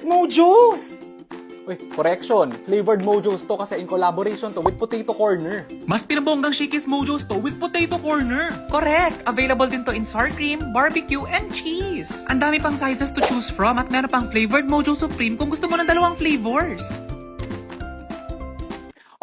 Shikis Mojos! Uy, correction. Flavored Mojos to kasi in collaboration to with Potato Corner. Mas pinabonggang Shikis Mojos to with Potato Corner. Correct! Available din to in sour cream, barbecue, and cheese. Ang dami pang sizes to choose from at meron pang flavored Mojo Supreme kung gusto mo ng dalawang flavors.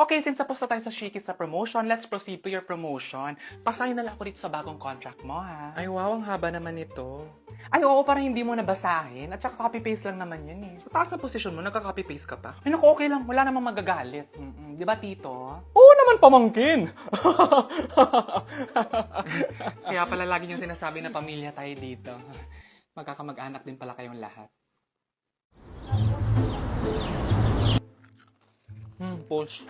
Okay, since tapos na tayo sa Shikis sa promotion, let's proceed to your promotion. Pasahin na lang ako dito sa bagong contract mo, ha? Ay, wow, ang haba naman ito. Ay, oo, parang hindi mo nabasahin. At saka copy-paste lang naman yan, eh. Sa taas na posisyon mo, nagka-copy-paste ka pa. Ay, naku, okay lang. Wala namang magagalit. Di ba, tito? Oo naman, pamangkin. Kaya pala lagi niyong sinasabi na pamilya tayo dito. Magkakamag-anak din pala kayong lahat. Push.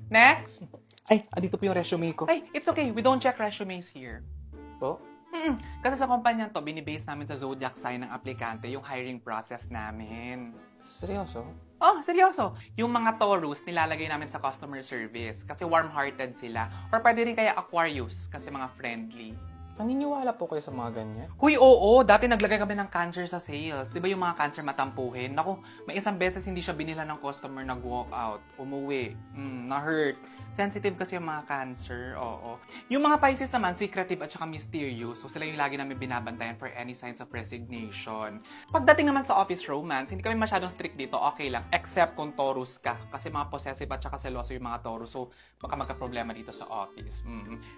Next! Ay, dito po yung resume ko. Ay, it's okay. We don't check resumes here. Po? Kasi sa kumpanya to, binibase namin sa zodiac sign ng aplikante yung hiring process namin. Seryoso? Oh, seryoso. Yung mga Taurus, nilalagay namin sa customer service kasi warm-hearted sila. Or pwede rin kaya Aquarius kasi mga friendly. Naniniwala po kayo sa mga ganyan? Huy, oo. Dati naglagay kami ng cancer sa sales. Di ba yung mga cancer matampuhin? Naku, may isang beses hindi siya binila ng customer, nag-walk out. Umuwi. Na-hurt. Sensitive kasi yung mga cancer. Oo. Yung mga Pisces naman, secretive at saka mysterious. So sila yung lagi namin binabantayan for any signs of resignation. Pagdating naman sa office romance, hindi kami masyadong strict dito. Okay lang. Except kung Taurus ka. Kasi mga possessive at saka seloso yung mga Taurus. So baka magka-problema dito sa office.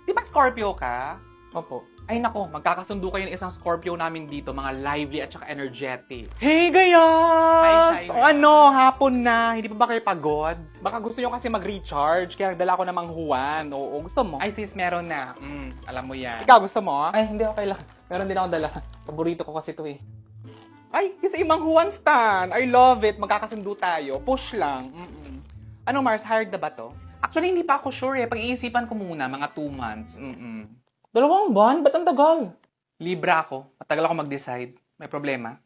Di ba Scorpio ka? Opo. Ay nako, magkakasundo kayo ng isang Scorpio namin dito, mga lively at saka energetic. Hey, gayas! O ano, hapon na. Hindi pa ba kayo pagod? Baka gusto nyo kasi mag-recharge, kaya nagdala ko ng manghuwan. Oo, gusto mo? Ay sis, meron na. Alam mo yan. Ikaw, gusto mo? Ay, hindi, okay lang. Meron din ako dala. Paborito ko kasi ito eh. Ay, kasi yung manghuwan stand. I love it. Magkakasundo tayo. Push lang. Ano Mars, hired na ba to? Actually, hindi pa ako sure eh. Pag-iisipan ko muna, mga 2 months. 2 buwan? Ba't ang tagal? Libra ako. Matagal ako mag-decide. May problema.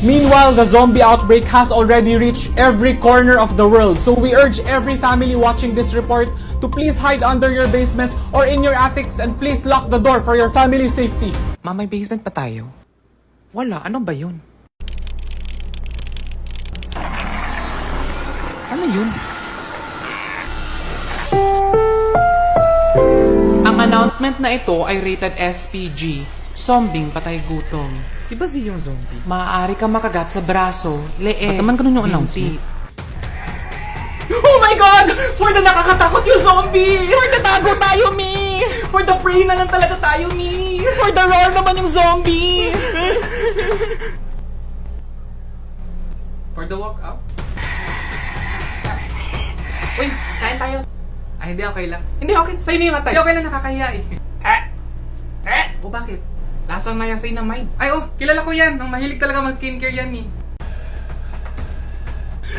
Meanwhile, the zombie outbreak has already reached every corner of the world. So we urge every family watching this report to please hide under your basements or in your attics and please lock the door for your family's safety. Ma, may basement pa tayo? Wala. Ano ba yun? Ano yun? Ang announcement na ito ay rated SPG, Zombing Patay Gutom. Di ba si yung zombie? Maaari ka makagat sa braso, leeg, Ba't naman ganun yung binti. announcement? Oh my God! For the nakakatakot yung zombie! For the tago tayo, me! For the prey na lang talaga tayo, me! For the roar naman yung zombie! For the walk out? Uy, kain tayo. Ay, hindi, okay lang. Hindi, okay. Sa'yo na yung atay. Hindi, okay lang, nakakahiya eh. O bakit? Lasang na yan sa'yo na mine. Ay, kilala ko yan. Nang mahilig talaga mag-skincare yan eh.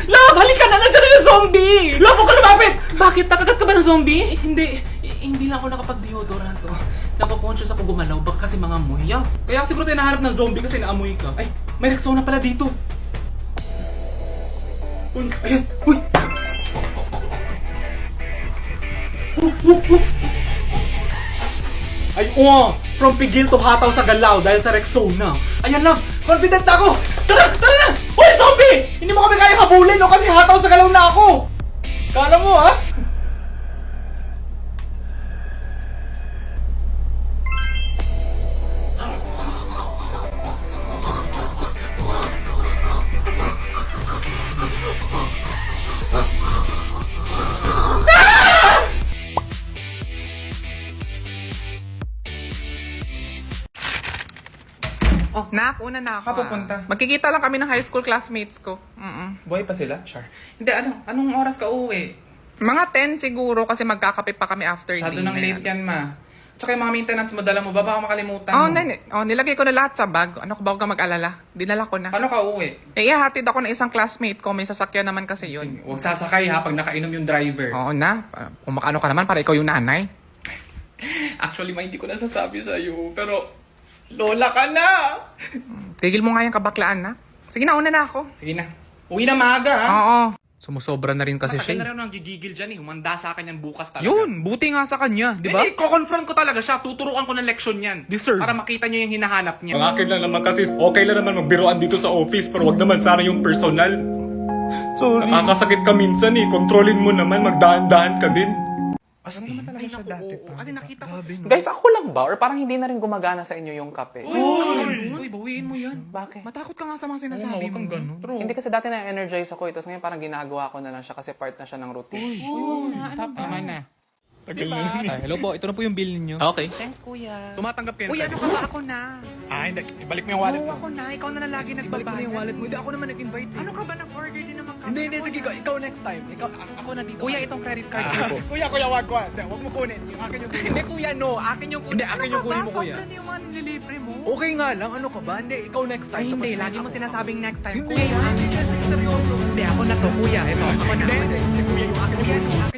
Love, halika na! Nandiyan na yung zombie! Love, huwag ka lumapit! Bakit? Nakagat ka ba ng zombie? Hindi lang ako nakapag-deodorant to. Napaponscious ako gumalaw. Baka kasi mga amoy. Kaya siguro tayo nahanap ng zombie kasi naamoy ka. Ay, may Rexona pala dito. Uy, ayan! Uy! Ay, from pigil to hataw sa galaw dahil sa Rexona. Ayan lang, confident na ako. Tara na! Uy, zombie! Hindi mo kami kaya habulin kasi hataw sa galaw na ako. Kala mo, ha? Nak, una na ako. Pupunta? Magkikita lang kami ng high school classmates ko. Buhay pa sila? Char. Hindi, anong oras ka uuwi? Mga 10 siguro kasi magkakape pa kami after Sado dinner. ng late yan, ma. Tsaka yung mga maintenance mo, dala mo ba? Baka makalimutan mo. Nilagay ko na lahat sa bag. Ano ko ba huwag ka mag-alala? Dinala ko na. Paano ka uuwi? Ihatid ako ng isang classmate ko. May sasakyan naman kasi yun. Huwag sasakay ha pag nakainom yung driver. Oo na. Kung makano ka naman para ikaw yung nanay. Actually, ma, hindi ko nasasabi sa'yo. Pero, lola ka na! Tigil mo nga yung kabaklaan na. Sige na, una na ako. Sige na. Uwi na maaga, ha? Oo. Sumusobra na rin kasi Matagal siya. na rin ako nagigigil dyan eh. Humanda sa akin yan bukas talaga. Yun, buti nga sa kanya, di ba? Hindi, ko-confront ko talaga siya. Tuturuan ko ng leksyon yan. Deserve. Para makita niyo yung hinahanap niya. Ang akin lang naman kasi okay lang naman magbiroan dito sa office pero wag naman sana yung personal. Sorry. Nakakasakit ka minsan eh. Kontrolin mo naman, magdaan-daan ka din. As in, talaga siya dati pa. Kasi nakita ko. Grabe, no? Guys, ako lang ba? Or parang hindi na rin gumagana sa inyo yung kape? Uy, bawiin mo yan. Bakit? Matakot ka nga sa mga sinasabi mo. True. Hindi kasi dati na-energize ako. Tapos ngayon parang ginagawa ko na lang siya kasi part na siya ng routine. Stop naman na. Tagal na. Ay, hello po, ito na po yung bill ninyo. Okay. Thanks, kuya. Tumatanggap ka Uy, ano ka ba? Ako na. hindi. Ibalik mo yung wallet mo. Ako na. Ikaw na lagi nagbabayad. Hindi ako naman nag-invite eh. Ano ka ba? Nag-order din naman kami. Hindi, sige, ikaw next time. Ako na dito. Kuya, itong credit card. Kuya, wag ko. Wag mo kunin. Yung akin yung kunin. Hindi, kuya, no. Akin yung kunin. Hindi, akin yung kunin mo, kuya. Sobra na yung mga nililibre mo. Okay nga lang, ano ka ba? Hindi, ikaw next time. Ay, hindi. Tapos Lagi mo ako. sinasabing next time. Hindi, Kuya, hindi kasi seryoso. Hindi, ako na to, kuya. Ito, ako na. Kuya, yung akin yung kunin.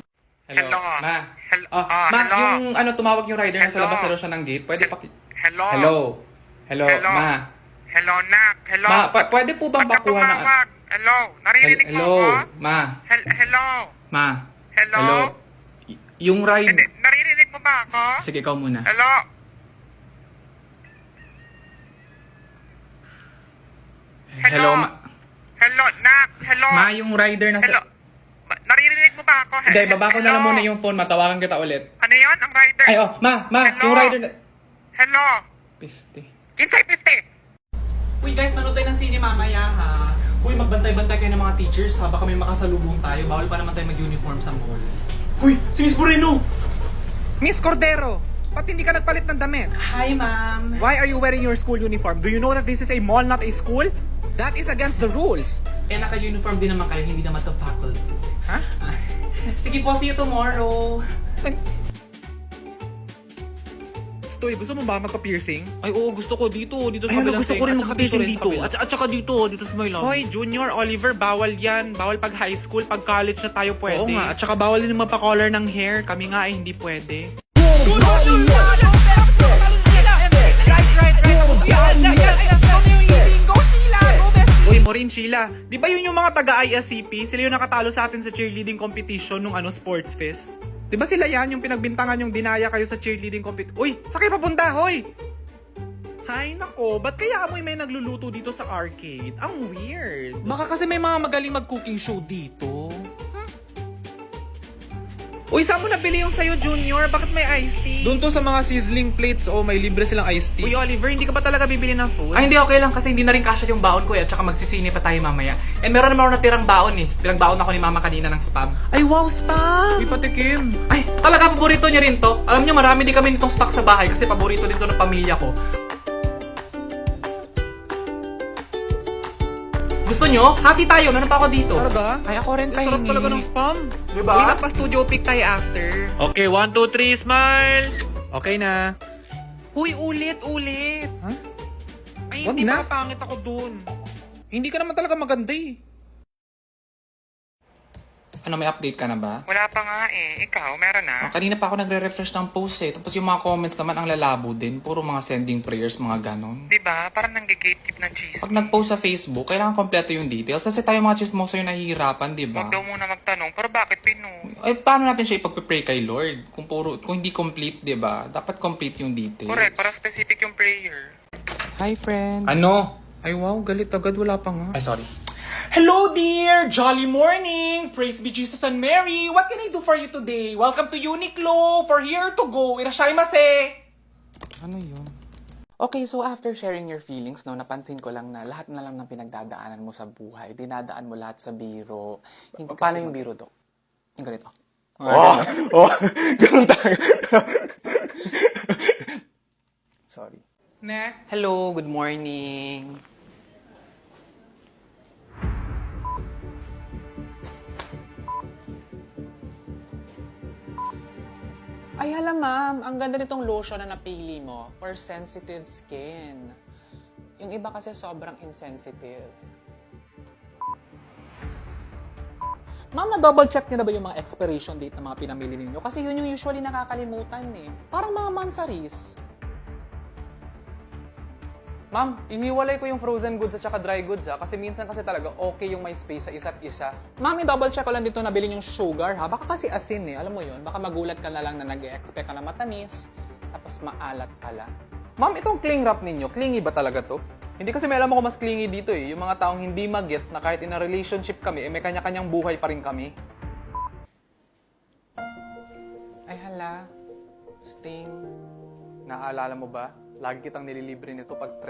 Hello. Ma. Hello. Ma, Hello. yung ano, tumawag yung rider na sa Hello. labas na daw siya ng gate. Pwede Hello. Hello. Hello, Hello. ma. Hello, Nak. Hello. Ma, pwede po bang Ba't ka bakuha ng... tumawag? Hello. Naririnig mo Hello, ako? ma. Hello. Ma. Hello. Yung ride... Hindi, naririnig mo ba ako? Sige, ikaw muna. Hello. Hello, ma. Hello, Nak. Hello. Ma, yung rider na Hello. Naririnig mo ba ako? Hindi, baba ko na lang Hello? muna yung phone. Matawagan kita ulit. Ano yun? Ang rider? Ay, oh, ma, Hello? yung rider na... Hello. Piste. Kinsay piste. Uy guys, manood tayo ng sine mamaya ha. Uy, magbantay-bantay kayo ng mga teachers ha. Baka may makasalubong tayo. Bawal pa naman tayo mag-uniform sa mall. Uy, si Miss Moreno! Miss Cordero, ba't hindi ka nagpalit ng damit? Hi, ma'am. Why are you wearing your school uniform? Do you know that this is a mall, not a school? That is against the rules. Eh, naka-uniform din naman kayo. Hindi naman to faculty. Ha? Sige po, see you tomorrow. Stoy, gusto mo ba magpa-piercing? Ay, oo, gusto ko dito. Dito sa Ay, ano, kabilang gusto ko side. rin At saka magpa-piercing rin sa dito. kabila. At saka dito sa my love. Hoy, Junior, Oliver, bawal yan. Bawal pag high school, pag college na tayo pwede. Oo nga, At saka bawal din magpa-color ng hair. Kami nga ay hindi pwede. Uy, Maureen, Sheila, di ba yun yung mga taga-ISCP? Sila yung nakatalo sa atin sa cheerleading competition nung sports fest? Di ba sila yan yung pinagbintangan yung dinaya kayo sa cheerleading competition? Uy, saan kayo papunta? Hoy! Hay nako, ba't kaya amoy may nagluluto dito sa arcade? Ang weird. Baka kasi may mga magaling mag-cooking show dito. Uy, saan mo nabili yung sayo, Junior? Bakit may iced tea? Doon to sa mga sizzling plates o may libre silang iced tea. Uy, Oliver, hindi ka ba talaga bibili ng food? Ay, hindi, okay lang kasi hindi na rin kasya yung baon ko eh. At saka magsisini pa tayo mamaya. And meron naman ako natirang baon eh. Pinagbaon ako ni mama kanina ng spam. Ay, wow, spam! Uy, patikim. Ay, talaga paborito niya rin to. Alam niyo, marami din kami nitong stock sa bahay kasi paborito din to ng pamilya ko. Gusto nyo? Hati tayo. Meron pa ako dito. Talaga? Ay, ako rin Ay, sarap talaga ng spam. Diba? Uy, nagpa-studio pic tayo after. Okay, 1, 2, 3, smile! Okay na. Huy, ulit. Ha? Ay, Wag hindi na. pa pangit ako dun. Hindi ka naman talaga maganda eh. Ano, may update ka na ba? Wala pa nga eh. Ikaw, meron na? Kanina pa ako nagre-refresh ng post eh. Tapos yung mga comments naman ang lalabo din. Puro mga sending prayers, mga ganon. Diba? Parang nang-gatekeep ng cheese. Pag nag-post sa Facebook, kailangan kompleto yung details. Kasi tayo mga chismoso yung nahihirapan, di ba? Huwag daw muna magtanong, pero bakit pinu? Ay, paano natin siya ipagpe-pray kay Lord? Kung hindi complete, di ba? Dapat complete yung details. Correct, para specific yung prayer. Hi, friend. Ano? Ay, wow, galit agad. Wala pa nga. Ay, sorry. Hello, dear! Jolly morning! Praise be Jesus and Mary! What can I do for you today? Welcome to Uniqlo! For here to go! Irashaimase! Ano yun? Okay, so after sharing your feelings, no, napansin ko lang na lahat na lang ng pinagdadaanan mo sa buhay, dinadaan mo lahat sa biro. Hindi, paano yung biro, Dok? Yung ganito. Ganun tayo. Sorry. Next. Hello, good morning. Ay, hala ma'am, ang ganda nitong lotion na napili mo for sensitive skin. Yung iba kasi sobrang insensitive. Ma'am, na-double check niyo na ba yung mga expiration date ng mga pinamili ninyo? Kasi yun yung usually nakakalimutan eh. Parang mga monsaries. Ma'am, iniwalay ko yung frozen goods at saka dry goods ha, kasi minsan kasi talaga okay yung may space sa isa't isa. Ma'am, i-double check ko lang dito na bilhin yung sugar ha, baka kasi asin eh, alam mo yun, baka magulat ka na lang na nag-expect ka na matamis, tapos maalat pala. Ma'am, itong cling wrap ninyo, clingy ba talaga to? Hindi kasi may alam ako mas clingy dito eh, yung mga taong hindi mag-gets na kahit in a relationship kami, eh may kanya-kanyang buhay pa rin kami. Ay hala, Sting, naaalala mo ba? Lagi kitang nililibre nito pag stress.